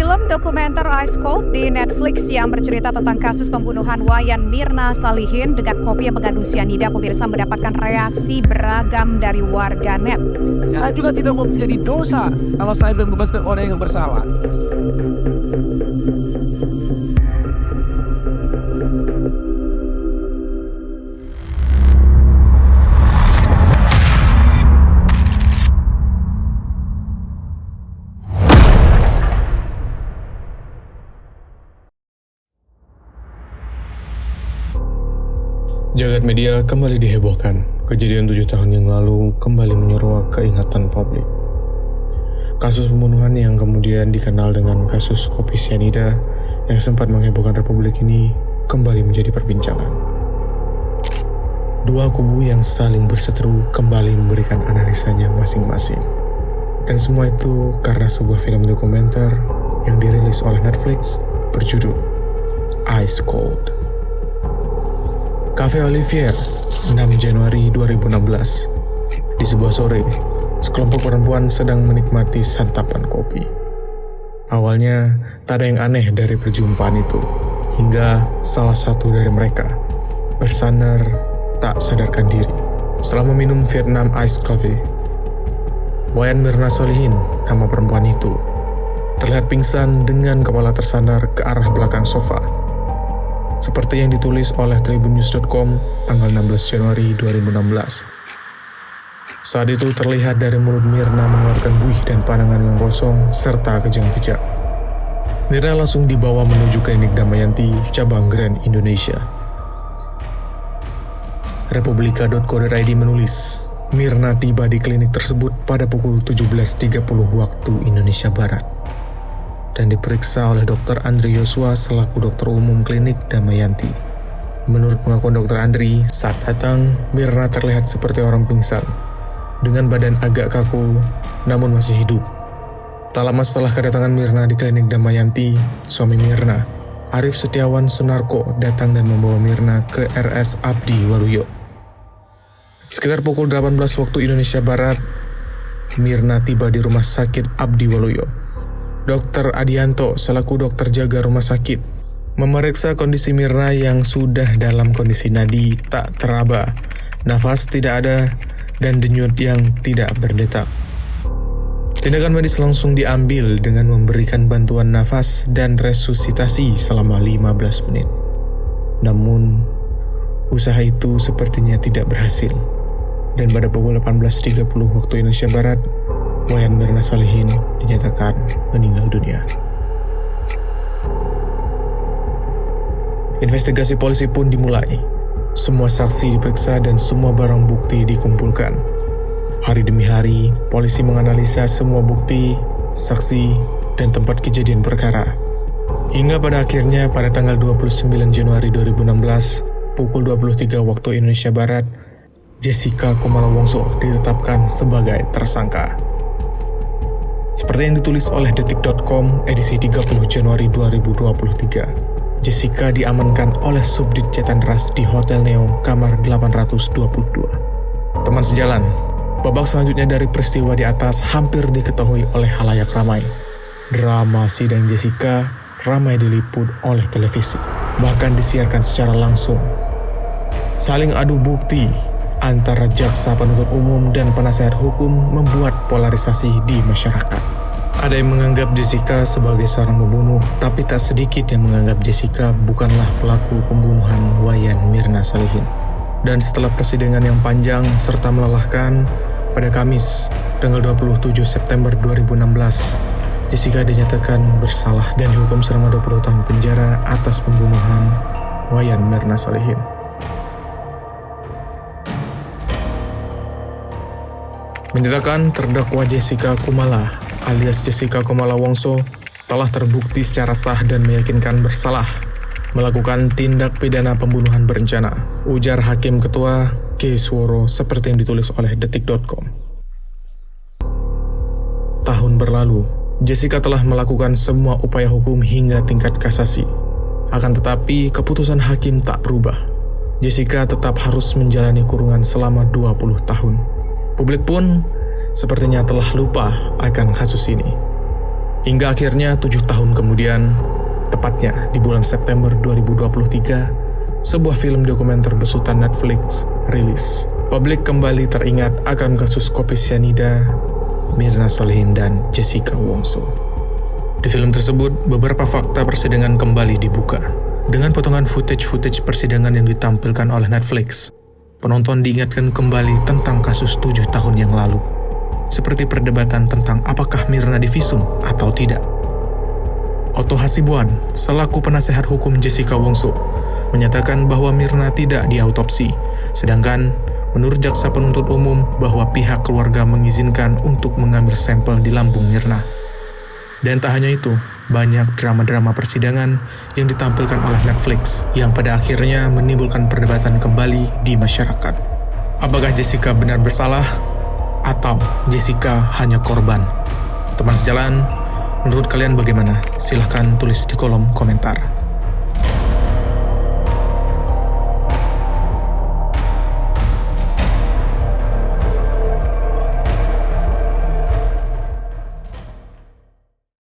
Film dokumenter Ice Cold di Netflix yang bercerita tentang kasus pembunuhan Wayan Mirna Salihin dengan kopi yang mengandung sianida, pemirsa mendapatkan reaksi beragam dari warganet. Ya juga tidak mau menjadi dosa kalau saya membebaskan orang yang bersalah. Jagat media kembali dihebohkan. Kejadian 7 tahun yang lalu kembali menyeruak keingatan publik. Kasus pembunuhan yang kemudian dikenal dengan kasus kopi sianida yang sempat menghebohkan Republik ini kembali menjadi perbincangan. Dua kubu yang saling berseteru kembali memberikan analisanya masing-masing. Dan semua itu karena sebuah film dokumenter yang dirilis oleh Netflix berjudul Ice Cold. Cafe Olivier, 6 Januari 2016. Di sebuah sore, sekelompok perempuan sedang menikmati santapan kopi. Awalnya, tak ada yang aneh dari perjumpaan itu, hingga salah satu dari mereka bersandar tak sadarkan diri setelah meminum Vietnam Iced Coffee. Wayan Mirna Salihin, nama perempuan itu, terlihat pingsan dengan kepala tersandar ke arah belakang sofa. Seperti yang ditulis oleh tribunnews.com tanggal 16 Januari 2016. Saat itu terlihat dari mulut Mirna mengeluarkan buih dan pandangan yang kosong serta kejang-kejang. Mirna langsung dibawa menuju klinik Damayanti, cabang Grand Indonesia. Republika.co.id menulis, Mirna tiba di klinik tersebut pada pukul 17.30 waktu Indonesia Barat dan diperiksa oleh Dr. Andri Yosua selaku dokter umum klinik Damayanti. Menurut pengakuan Dr. Andri, saat datang, Mirna terlihat seperti orang pingsan, dengan badan agak kaku, namun masih hidup. Tak lama setelah kedatangan Mirna di klinik Damayanti, suami Mirna, Arif Setiawan Sunarko, datang dan membawa Mirna ke RS Abdi Waluyo. Sekitar pukul 18 waktu Indonesia Barat, Mirna tiba di rumah sakit Abdi Waluyo. Dr. Adianto selaku dokter jaga rumah sakit memeriksa kondisi Mirna yang sudah dalam kondisi nadi tak teraba, nafas tidak ada, dan denyut yang tidak berdetak. Tindakan medis langsung diambil dengan memberikan bantuan nafas dan resusitasi selama 15 menit. Namun, usaha itu sepertinya tidak berhasil. Dan pada pukul 18.30 waktu Indonesia Barat, Wayan Mirna Salihin dinyatakan meninggal dunia. Investigasi polisi pun dimulai. Semua saksi diperiksa dan semua barang bukti dikumpulkan. Hari demi hari, polisi menganalisa semua bukti, saksi, dan tempat kejadian perkara. Hingga pada akhirnya pada tanggal 29 Januari 2016, pukul 23 waktu Indonesia Barat, Jessica Kumala Wongso ditetapkan sebagai tersangka. Seperti yang ditulis oleh detik.com edisi 30 Januari 2023, Jessica diamankan oleh Subdit Jatan Ras di Hotel Neo kamar 822. Teman sejalan, babak selanjutnya dari peristiwa di atas hampir diketahui oleh halayak ramai. Drama sidang Jessica ramai diliput oleh televisi, bahkan disiarkan secara langsung. Saling adu bukti antara jaksa penuntut umum dan penasehat hukum membuat polarisasi di masyarakat. Ada yang menganggap Jessica sebagai seorang pembunuh, tapi tak sedikit yang menganggap Jessica bukanlah pelaku pembunuhan Wayan Mirna Salihin. Dan setelah persidangan yang panjang serta melelahkan, pada Kamis, tanggal 27 September 2016, Jessica dinyatakan bersalah dan dihukum selama 20 tahun penjara atas pembunuhan Wayan Mirna Salihin. Menyatakan terdakwa Jessica Kumala alias Jessica Kumala Wongso telah terbukti secara sah dan meyakinkan bersalah melakukan tindak pidana pembunuhan berencana, ujar Hakim Ketua K. Suworo seperti yang ditulis oleh detik.com. Tahun berlalu, Jessica telah melakukan semua upaya hukum hingga tingkat kasasi. Akan tetapi, keputusan hakim tak berubah. Jessica tetap harus menjalani kurungan selama 20 tahun. Publik pun sepertinya telah lupa akan kasus ini. Hingga akhirnya 7 tahun kemudian, tepatnya di bulan September 2023, sebuah film dokumenter besutan Netflix rilis. Publik kembali teringat akan kasus kopi sianida Mirna Salihin dan Jessica Wongso. Di film tersebut, beberapa fakta persidangan kembali dibuka. Dengan potongan footage persidangan yang ditampilkan oleh Netflix, penonton diingatkan kembali tentang kasus 7 tahun yang lalu. Seperti perdebatan tentang apakah Mirna divisum atau tidak. Otto Hasibuan, selaku penasehat hukum Jessica Wongso, menyatakan bahwa Mirna tidak diautopsi, sedangkan menurut jaksa penuntut umum bahwa pihak keluarga mengizinkan untuk mengambil sampel di lambung Mirna. Dan tak hanya itu, banyak drama-drama persidangan yang ditampilkan oleh Netflix yang pada akhirnya menimbulkan perdebatan kembali di masyarakat. Apakah Jessica benar bersalah atau Jessica hanya korban? Teman sejalan, menurut kalian bagaimana? Silahkan tulis di kolom komentar.